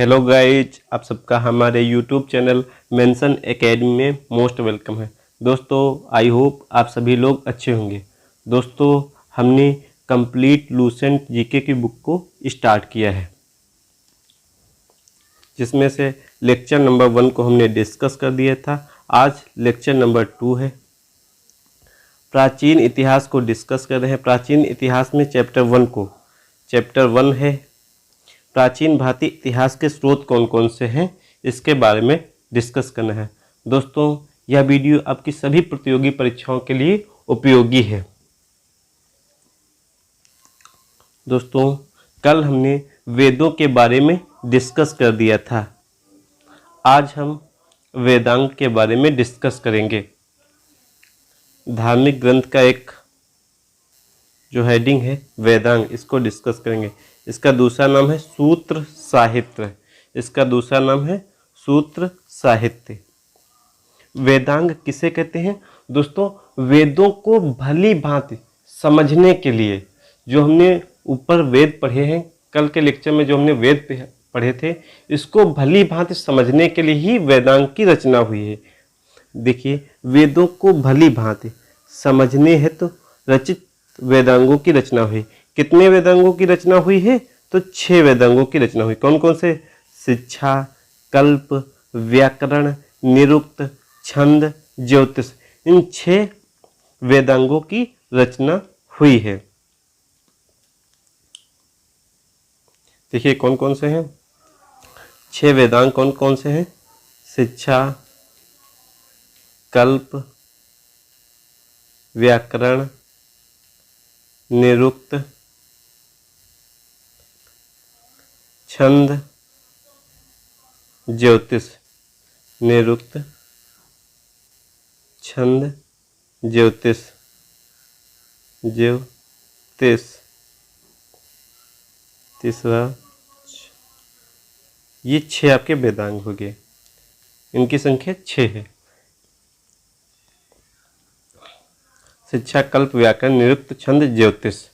Hello guys, आप सबका हमारे यूट्यूब चैनल मेंशन एकेडमी में मोस्ट वेलकम है। दोस्तों, आई होप आप सभी लोग अच्छे होंगे। दोस्तों, हमने कंप्लीट लूसेंट जीके की बुक को स्टार्ट किया है, जिसमें से लेक्चर नंबर 1 को हमने डिस्कस कर दिया था। आज लेक्चर नंबर 2 है। प्राचीन इतिहास को डिस्कस कर रहे हैं। प्राचीन इतिहास में चैप्टर 1 है प्राचीन भारतीय इतिहास के स्रोत कौन कौन से हैं, इसके बारे में डिस्कस करना है। दोस्तों, यह वीडियो आपकी सभी प्रतियोगी परीक्षाओं के लिए उपयोगी है। दोस्तों, कल हमने वेदों के बारे में डिस्कस कर दिया था। आज हम वेदांग के बारे में डिस्कस करेंगे। धार्मिक ग्रंथ का एक जो हेडिंग है वेदांग, इसको डिस्कस करेंगे। इसका दूसरा नाम है सूत्र साहित्य। वेदांग किसे कहते हैं? दोस्तों, वेदों को भली भांति समझने के लिए, जो हमने ऊपर वेद पढ़े हैं, कल के लेक्चर में जो हमने वेद पढ़े थे, इसको भली भांति समझने के लिए ही वेदांग की रचना हुई है। देखिए, वेदों को भली भांति समझने है तो रचित वेदांगों की रचना हुई। कितने वेदांगों की रचना हुई है? तो 6 वेदांगों की रचना हुई। कौन कौन से? शिक्षा, कल्प, व्याकरण, निरुक्त, छंद, ज्योतिष। इन 6 वेदांगों की रचना हुई है। देखिए कौन कौन से हैं 6 वेदांग। कौन कौन से हैं? शिक्षा, कल्प, व्याकरण, निरुक्त, छंद, ज्योतिष। निरुक्त, छंद, ज्योतिष। तीसरा, ये 6 आपके वेदांग हो गए। इनकी संख्या 6 है। शिक्षा, कल्प, व्याकरण, निरुक्त, छंद, ज्योतिष।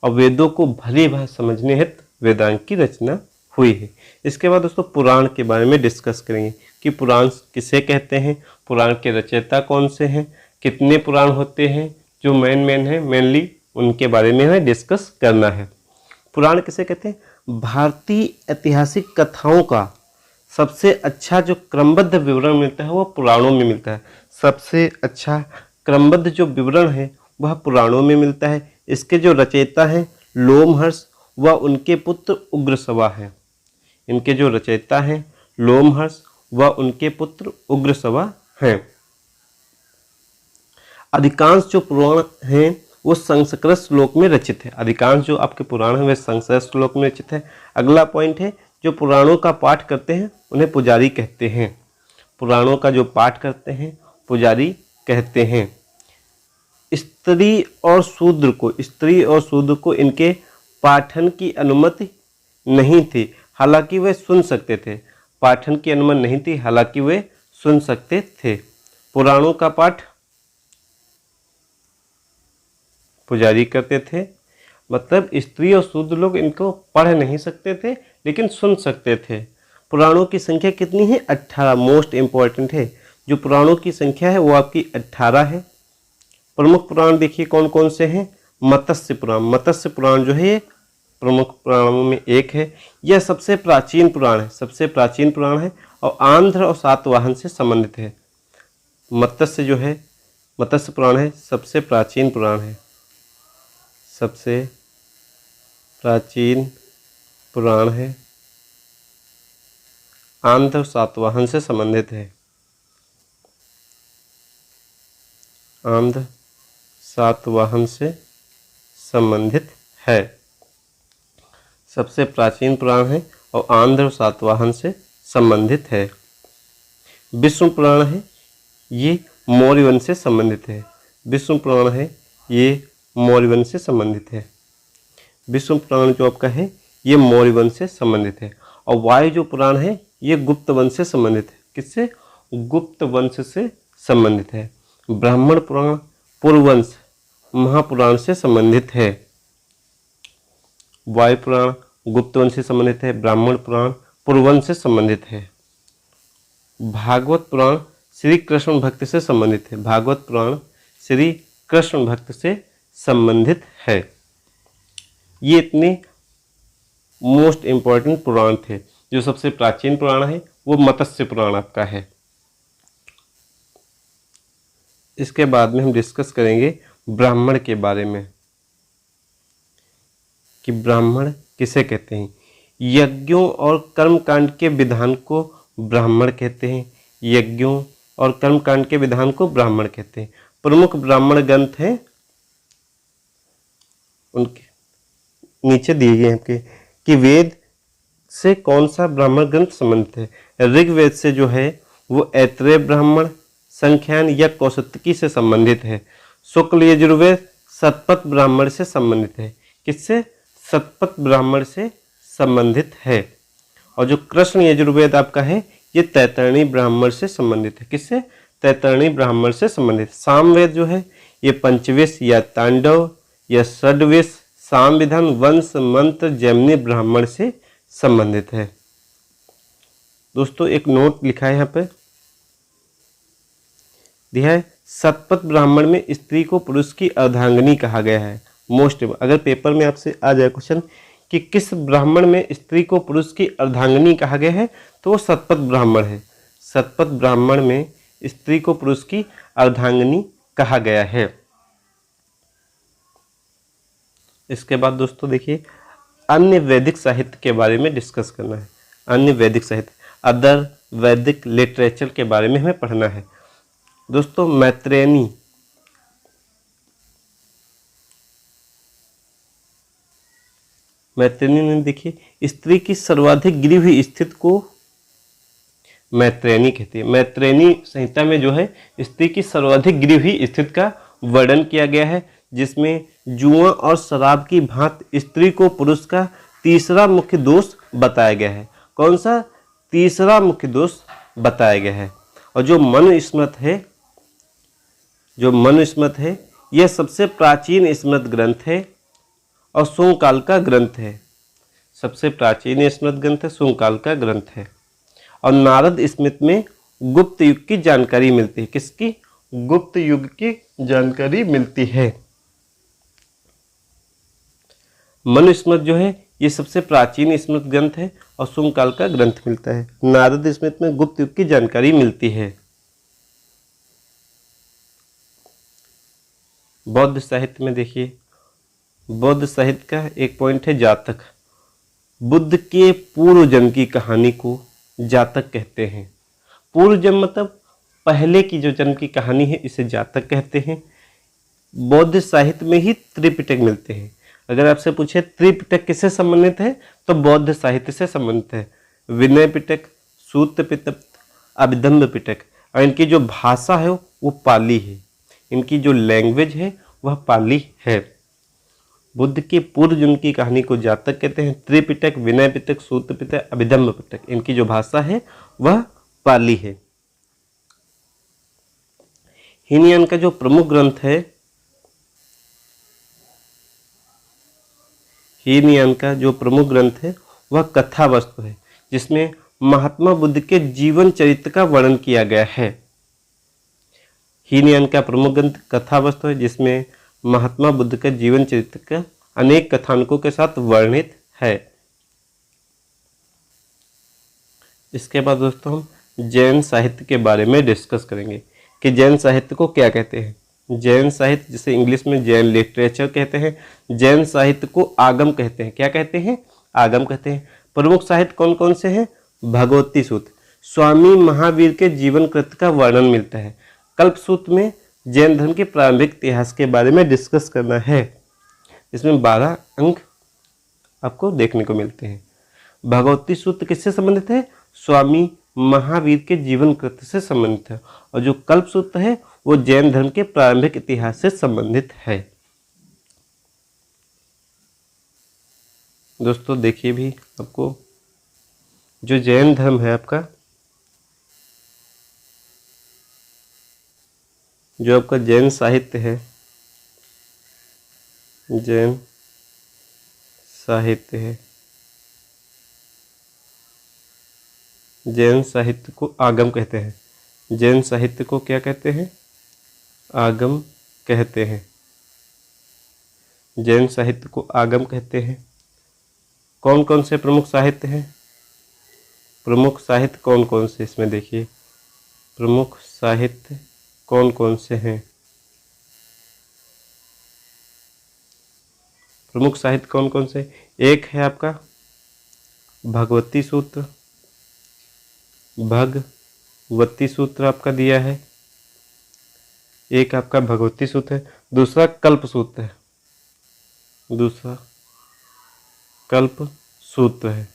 और वेदों को भली भांति समझने हेतु वेदांग की रचना हुई है। इसके बाद दोस्तों पुराण के बारे में डिस्कस करेंगे कि पुराण किसे कहते हैं, पुराण के रचयिता कौन से हैं, कितने पुराण होते हैं, जो मेन है मेनली उनके बारे में हमें डिस्कस करना है। पुराण किसे कहते हैं? भारतीय ऐतिहासिक कथाओं का सबसे अच्छा जो क्रमबद्ध विवरण मिलता है वो पुराणों में मिलता है। सबसे अच्छा क्रमबद्ध जो विवरण है वह पुराणों में मिलता है। इसके जो रचयिता हैं लोमहर्ष व उनके पुत्र उग्रश्रवा हैं। इनके जो रचयिता हैं लोमहर्ष व उनके पुत्र उग्रश्रवा हैं। अधिकांश जो पुराण हैं वो संस्कृत श्लोक में रचित है। अधिकांश जो आपके पुराण हैं वे संस्कृत श्लोक में रचित है। अगला पॉइंट है, जो पुराणों का पाठ करते हैं उन्हें पुजारी कहते हैं। पुराणों का जो पाठ करते हैं पुजारी कहते हैं। स्त्री और शूद्र को इनके पाठन की अनुमति नहीं थी, हालांकि वे सुन सकते थे। पाठन की अनुमति नहीं थी, हालांकि वे सुन सकते थे। पुराणों का पाठ पुजारी करते थे, मतलब स्त्री और शूद्र लोग इनको पढ़ नहीं सकते थे लेकिन सुन सकते थे। पुराणों की संख्या कितनी है? 18। मोस्ट इंपॉर्टेंट है, जो पुराणों की संख्या है वो आपकी 18 है। प्रमुख पुराण देखिए कौन कौन से हैं। मत्स्य पुराण जो है ये प्रमुख पुराणों में एक है। यह सबसे प्राचीन पुराण है और आंध्र और सातवाहन से संबंधित है। मत्स्य पुराण है सबसे प्राचीन पुराण है। सबसे प्राचीन पुराण है, आंध्र और सातवाहन से संबंधित है। आंध्र सातवाहन से संबंधित है। सबसे प्राचीन पुराण है और आंध्र सातवाहन से संबंधित है। विष्णु पुराण है, ये मौर्य वंश से संबंधित है। विष्णु पुराण है, ये मौर्य वंश से संबंधित है। विष्णु पुराण जो आपका है ये मौर्य वंश से संबंधित है। और वायु जो पुराण है ये गुप्त वंश से संबंधित है। किससे? गुप्त वंश से संबंधित है। ब्राह्मण पुराण पुरवंश महापुराण से संबंधित है। वायु पुराण गुप्तवंश से संबंधित है। ब्राह्मण पुराण पुरवंश से संबंधित है। भागवत पुराण श्री कृष्ण भक्त से संबंधित है। भागवत पुराण श्री कृष्ण भक्त से संबंधित है। ये इतने मोस्ट इंपॉर्टेंट पुराण थे। जो सबसे प्राचीन पुराण है वो मत्स्य पुराण आपका है। इसके बाद में हम डिस्कस करेंगे ब्राह्मण के बारे में कि ब्राह्मण किसे कहते हैं। यज्ञों और कर्मकांड के विधान को ब्राह्मण कहते हैं। यज्ञों और कर्मकांड के विधान को ब्राह्मण कहते हैं। प्रमुख ब्राह्मण ग्रंथ हैं, उनके नीचे दिए गए हैं कि वेद से कौन सा ब्राह्मण ग्रंथ संबंधित है। ऋग्वेद से जो है वो ऐतरेय ब्राह्मण, संख्यान या कौशिकी से संबंधित है। शुक्ल यजुर्वेद शतपथ ब्राह्मण से संबंधित है। किससे? शतपथ ब्राह्मण से संबंधित है। और जो कृष्ण यजुर्वेद आपका है ये तैतरणी ब्राह्मण से संबंधित है। किससे? तैतरणी ब्राह्मण से संबंधित। सामवेद जो है ये पंचविश या तांडव या षड्विश सामविधान वंश मंत्र जैमिनी ब्राह्मण से संबंधित है। दोस्तों एक नोट लिखा है यहाँ पे दिया है, शतपथ ब्राह्मण में स्त्री को पुरुष की अर्धांगिनी कहा गया है। मोस्ट, अगर पेपर में आपसे आ जाए क्वेश्चन कि किस ब्राह्मण में स्त्री को पुरुष की अर्धांगिनी कहा गया है तो वो शतपथ ब्राह्मण है। शतपथ ब्राह्मण में स्त्री को पुरुष की अर्धांगिनी कहा गया है। इसके बाद दोस्तों देखिए अन्य वैदिक साहित्य के बारे में डिस्कस करना है। अन्य वैदिक साहित्य, अदर वैदिक लिटरेचर के बारे में हमें पढ़ना है। दोस्तों मैत्रेयनी ने देखिए स्त्री की सर्वाधिक गिरी हुई स्थिति को मैत्रेयनी कहती है। मैत्रेयनी संहिता में जो है स्त्री की सर्वाधिक गिरी हुई स्थिति का वर्णन किया गया है, जिसमें जुआ और शराब की भांति स्त्री को पुरुष का तीसरा मुख्य दोष बताया गया है। कौन सा? तीसरा मुख्य दोष बताया गया है। और जो मनुस्मृत है यह सबसे प्राचीन स्मृत ग्रंथ है और सोमकाल का ग्रंथ है। सबसे प्राचीन स्मृत ग्रंथ है, सोमकाल का ग्रंथ है। और नारद स्मृति में गुप्त युग की जानकारी मिलती है। किसकी? गुप्त युग की जानकारी मिलती है। मनुस्मृत जो है ये सबसे प्राचीन स्मृत ग्रंथ है और सोमकाल का ग्रंथ मिलता है। नारद स्मृति में गुप्त युग की जानकारी मिलती है। बौद्ध साहित्य में देखिए, बौद्ध साहित्य का एक पॉइंट है जातक। बुद्ध के पूर्व जन्म की कहानी को जातक कहते हैं। पूर्व जन्म मतलब पहले की जो जन्म की कहानी है इसे जातक कहते हैं। बौद्ध साहित्य में ही त्रिपिटक मिलते हैं। अगर आपसे पूछे त्रिपिटक किससे संबंधित है तो बौद्ध साहित्य से संबंधित है। विनय पिटक, सूत्र पिटक, अभिधम्म पिटक। और इनकी जो भाषा है वो पाली है। इनकी जो लैंग्वेज है वह पाली है। बुद्ध के पूर्व जन्म की कहानी को जातक कहते हैं। त्रिपिटक, विनय पिटक, सूत्र पिटक, अभिधम्म पिटक, इनकी जो भाषा है वह पाली है। हीनयान का जो प्रमुख ग्रंथ है, हीनयान का जो प्रमुख ग्रंथ है वह कथा वस्तु है, जिसमें महात्मा बुद्ध के जीवन चरित्र का वर्णन किया गया है। हीनयान का प्रमुख ग्रंथ कथा वस्तु है, जिसमें महात्मा बुद्ध के जीवन चरित्र का अनेक कथानकों के साथ वर्णित है। इसके बाद दोस्तों हम जैन साहित्य के बारे में डिस्कस करेंगे कि जैन साहित्य को क्या कहते हैं। जैन साहित्य, जिसे इंग्लिश में जैन लिटरेचर कहते हैं, जैन साहित्य को आगम कहते हैं। क्या कहते हैं? आगम कहते हैं। प्रमुख साहित्य कौन कौन से हैं? भगवती सूत्र, स्वामी महावीर के जीवन कृत्य का वर्णन मिलता है। कल्प सूत्र में जैन धर्म के प्रारंभिक इतिहास के बारे में डिस्कस करना है। इसमें 12 अंक आपको देखने को मिलते हैं। भगवती सूत्र किससे संबंधित है? स्वामी महावीर के जीवन कृत्य से संबंधित है। और जो कल्प सूत्र है वो जैन धर्म के प्रारंभिक इतिहास से संबंधित है। दोस्तों देखिए भी आपको जो जैन धर्म है आपका, जो आपका जैन साहित्य है, जैन साहित्य है जैन साहित्य को आगम कहते हैं। जैन साहित्य को क्या कहते हैं? आगम कहते हैं। जैन साहित्य को आगम कहते हैं। कौन कौन से प्रमुख साहित्य हैं? प्रमुख साहित्य कौन कौन से इसमें देखिए, प्रमुख साहित्य कौन कौन से हैं? प्रमुख साहित्य कौन कौन से? एक है आपका भगवती सूत्र, भगवती सूत्र आपका दिया है, एक आपका भगवती सूत्र है। दूसरा कल्प सूत्र है, दूसरा कल्प सूत्र है।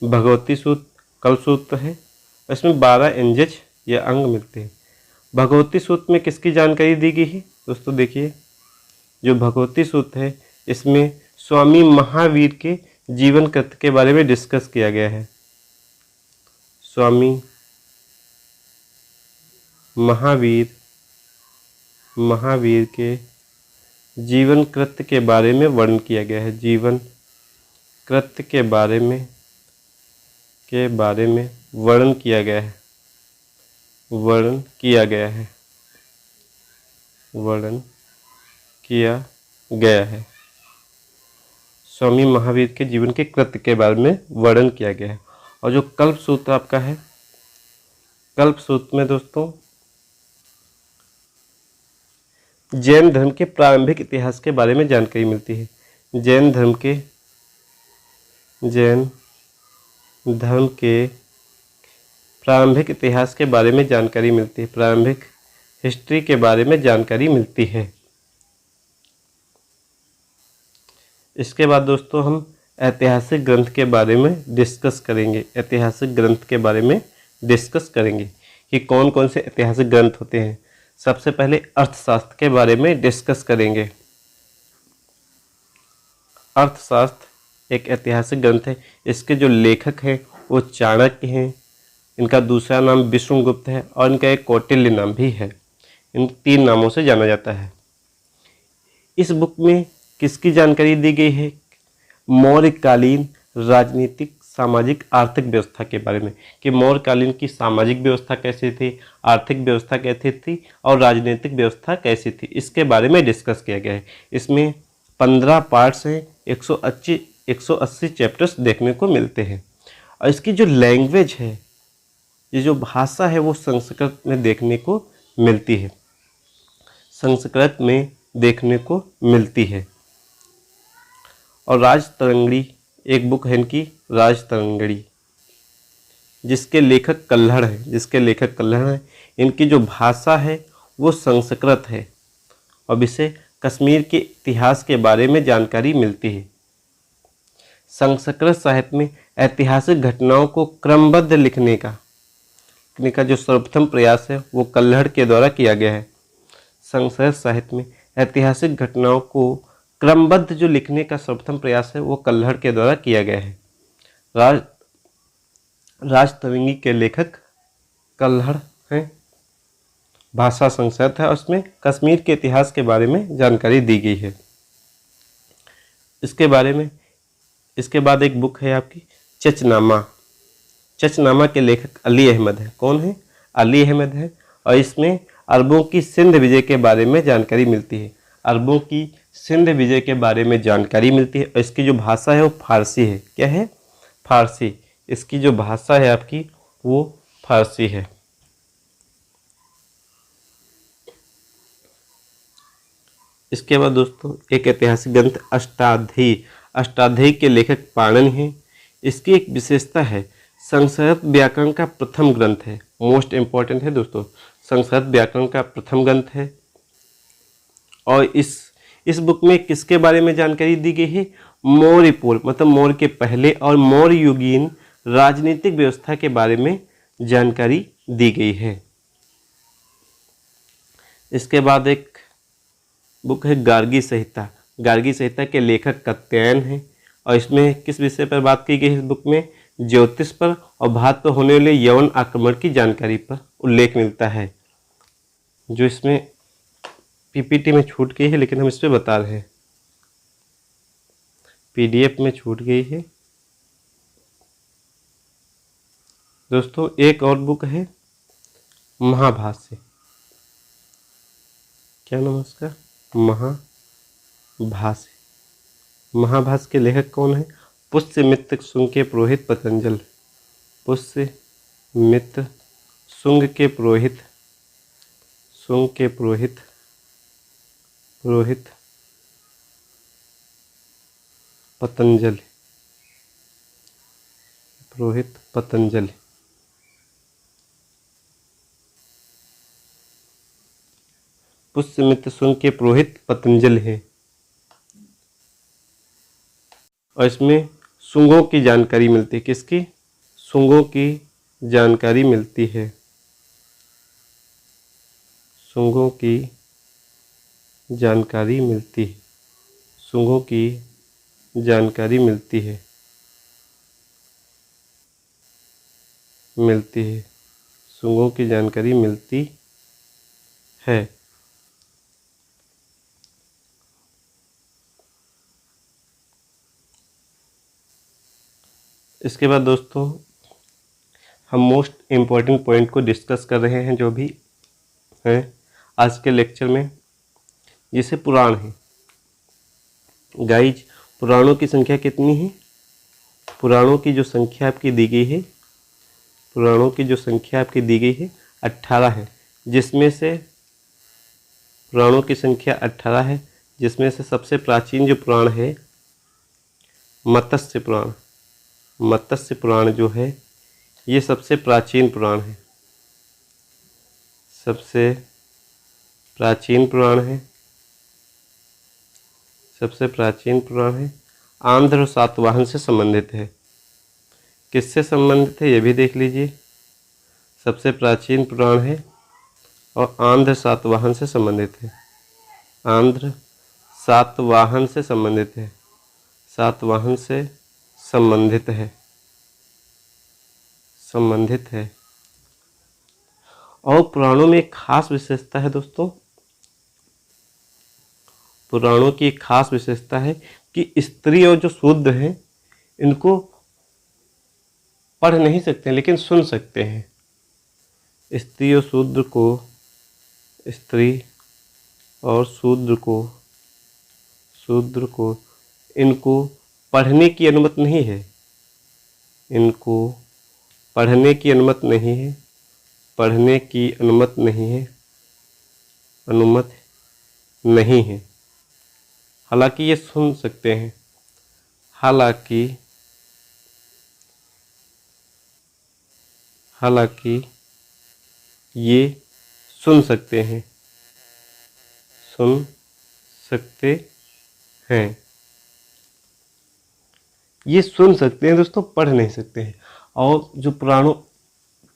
भगवती सूत्र, कल्प सूत्र है। इसमें 12 एंजज या अंग मिलते हैं। भगवती सूत्र में किसकी जानकारी दी गई है दोस्तों? देखिए, जो भगवती सूत्र है इसमें स्वामी महावीर के जीवन कृत्य के बारे में डिस्कस किया गया है। स्वामी महावीर के जीवन कृत्य के बारे में वर्णन किया गया है। जीवन कृत्य के बारे में वर्णन किया गया है। वर्णन किया गया है। स्वामी महावीर के जीवन के कृत्य के बारे में वर्णन किया गया है। और जो कल्प सूत्र आपका है, कल्प सूत्र में दोस्तों जैन धर्म के प्रारंभिक इतिहास के बारे में जानकारी मिलती है। जैन धर्म के प्रारंभिक इतिहास के बारे में जानकारी मिलती है। प्रारंभिक हिस्ट्री के बारे में जानकारी मिलती है। इसके बाद दोस्तों हम ऐतिहासिक ग्रंथ के बारे में डिस्कस करेंगे। ऐतिहासिक ग्रंथ के बारे में डिस्कस करेंगे कि कौन कौन से ऐतिहासिक ग्रंथ होते हैं। सबसे पहले अर्थशास्त्र के बारे में डिस्कस करेंगे। अर्थशास्त्र एक ऐतिहासिक ग्रंथ है। इसके जो लेखक हैं वो चाणक्य हैं, इनका दूसरा नाम विष्णुगुप्त है और इनका एक कौटिल्य नाम भी है। इन 3 नामों से जाना जाता है। इस बुक में किसकी जानकारी दी गई है? मौर्यकालीन राजनीतिक, सामाजिक, आर्थिक व्यवस्था के बारे में, कि मौर्यकालीन की सामाजिक व्यवस्था कैसी थी, आर्थिक व्यवस्था कैसी थी और राजनीतिक व्यवस्था कैसी थी, इसके बारे में डिस्कस किया गया है। इसमें 15 पार्ट्स हैं, 180 चैप्टर्स देखने को मिलते हैं। और इसकी जो लैंग्वेज है, ये जो भाषा है, वो संस्कृत में देखने को मिलती है। संस्कृत में देखने को मिलती है। और राजतरंगिणी एक बुक है इनकी, राजतरंगिणी, जिसके लेखक कल्हड़ हैं। इनकी जो भाषा है वो संस्कृत है। अब इसे कश्मीर के इतिहास के बारे में जानकारी मिलती है। संस्कृत साहित्य में ऐतिहासिक घटनाओं को क्रमबद्ध लिखने का जो सर्वप्रथम प्रयास है वो कल्हड़ के द्वारा किया गया है। संस्कृत साहित्य में ऐतिहासिक घटनाओं को क्रमबद्ध जो लिखने का सर्वप्रथम प्रयास है वो कल्हड़ के द्वारा किया गया है। राजतरंगिणी के लेखक कल्हड़ हैं। भाषा संस्कृत है और उसमें कश्मीर के इतिहास के बारे में जानकारी दी गई है। इसके बाद एक बुक है आपकी चचनामा। चचनामा के लेखक अली अहमद है। कौन है? अली अहमद है। और इसमें अरबों की सिंध विजय के बारे में जानकारी मिलती है। अरबों की सिंध विजय के बारे में जानकारी मिलती है। और इसकी जो भाषा है वो फारसी है। क्या है? फारसी। इसकी जो भाषा है आपकी वो फारसी है। इसके बाद दोस्तों एक ऐतिहासिक ग्रंथ अष्टाध्यायी। अष्टाध्यायी के लेखक पाणिनि हैं। इसकी एक विशेषता है, संस्कृत व्याकरण का प्रथम ग्रंथ है। मोस्ट इम्पॉर्टेंट है दोस्तों, संस्कृत व्याकरण का प्रथम ग्रंथ है। और इस बुक में किसके बारे में जानकारी दी गई है? मौर्य पूर्व, मतलब मौर्य के पहले और मौर्य युगीन राजनीतिक व्यवस्था के बारे में जानकारी दी गई है। इसके बाद एक बुक है गार्गी संहिता। गार्गी संहिता के लेखक कात्यायन हैं। और इसमें किस विषय पर बात की गई है? इस बुक में ज्योतिष पर और भारत पर होने वाले यवन आक्रमण की जानकारी पर उल्लेख मिलता है, जो इसमें पीपीटी में छूट गई है, लेकिन हम इस पर बता रहे हैं। पीडीएफ में छूट गई है। दोस्तों एक और बुक है महाभाष्य। क्या नाम है उसका? महाभाष्य। महाभाष्य के लेखक कौन है? पुष्यमित्र शुंग के पुरोहित पतंजल। पुष्यमित्र शुंग के पुरोहित पतंजल। पुष्यमित्र शुंग के पुरोहित पतंजल हैं। और इसमें शुंगों की जानकारी मिलती है। किसकी? शुंगों की जानकारी मिलती है। शुंगों की जानकारी मिलती है। शुंगों की जानकारी मिलती है। शुंगों की जानकारी मिलती है। इसके बाद दोस्तों हम मोस्ट इम्पॉर्टेंट पॉइंट को डिस्कस कर रहे हैं जो भी है आज के लेक्चर में, जिसे पुराण है। गाइज, पुराणों की संख्या कितनी है? पुराणों की जो संख्या आपकी दी गई है, 18 है। जिसमें से पुराणों की संख्या 18 है, जिसमें से सबसे प्राचीन जो पुराण है मत्स्य पुराण। मत्स्य पुराण जो है ये सबसे प्राचीन पुराण है। सबसे प्राचीन पुराण है। आंध्र और सातवाहन से संबंधित है। किससे संबंधित है ये भी देख लीजिए। सबसे प्राचीन पुराण है और आंध्र सातवाहन से संबंधित है। आंध्र सातवाहन से संबंधित है। संबंधित है। और पुराणों में एक खास विशेषता है दोस्तों। पुराणों की एक खास विशेषता है कि स्त्री और जो शूद्र हैं इनको पढ़ नहीं सकते लेकिन सुन सकते हैं। स्त्री और शूद्र को इनको पढ़ने की अनुमति नहीं है। अनुमति नहीं है। हालांकि ये सुन सकते हैं। हालांकि ये सुन सकते हैं। ये सुन सकते हैं दोस्तों, पढ़ नहीं सकते हैं। और जो पुराणों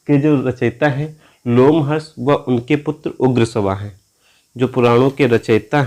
के जो रचयिता हैं लोमहर्ष व उनके पुत्र उग्रश्रवा हैं। जो पुराणों के रचयिता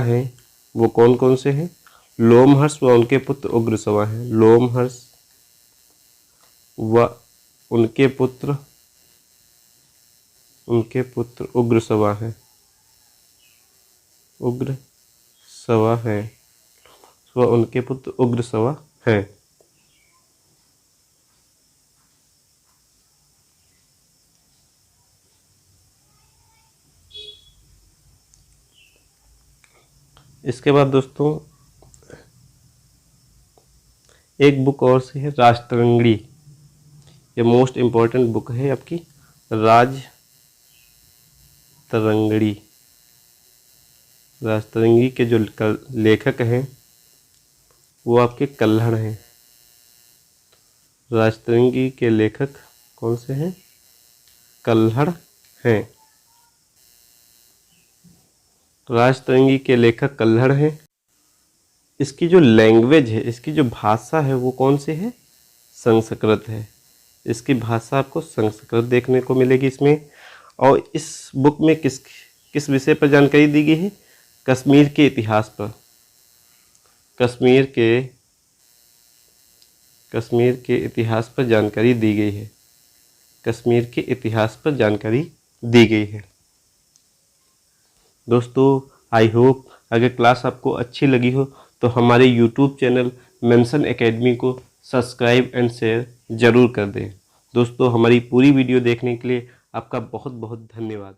हैं वो कौन कौन से हैं? लोमहर्ष व उनके पुत्र उग्रश्रवा हैं। लोमहर्ष व उनके पुत्र उग्रश्रवा हैं। उनके पुत्र उग्रश्रवा हैं। इसके बाद दोस्तों एक बुक और से है राजतरंगिणी। ये मोस्ट इम्पॉर्टेंट बुक है आपकी राजतरंगिणी। राजतरंगिणी के जो लेखक हैं वो आपके कल्हड़ हैं। राजतरंगिणी के लेखक कौन से हैं? कल्हड़ हैं। राजतरंगिणी के लेखक कल्हड़ हैं। इसकी जो लैंग्वेज है, इसकी जो भाषा है वो कौन सी है? संस्कृत है। इसकी भाषा आपको संस्कृत देखने को मिलेगी इसमें। और इस बुक में किस विषय पर जानकारी दी गई है? कश्मीर के इतिहास पर। कश्मीर के इतिहास पर जानकारी दी गई है। कश्मीर के इतिहास पर जानकारी दी गई है। दोस्तों आई होप अगर क्लास आपको अच्छी लगी हो तो हमारे YouTube चैनल मेंशन एकेडमी को सब्सक्राइब एंड शेयर ज़रूर कर दें। दोस्तों, हमारी पूरी वीडियो देखने के लिए आपका बहुत बहुत धन्यवाद।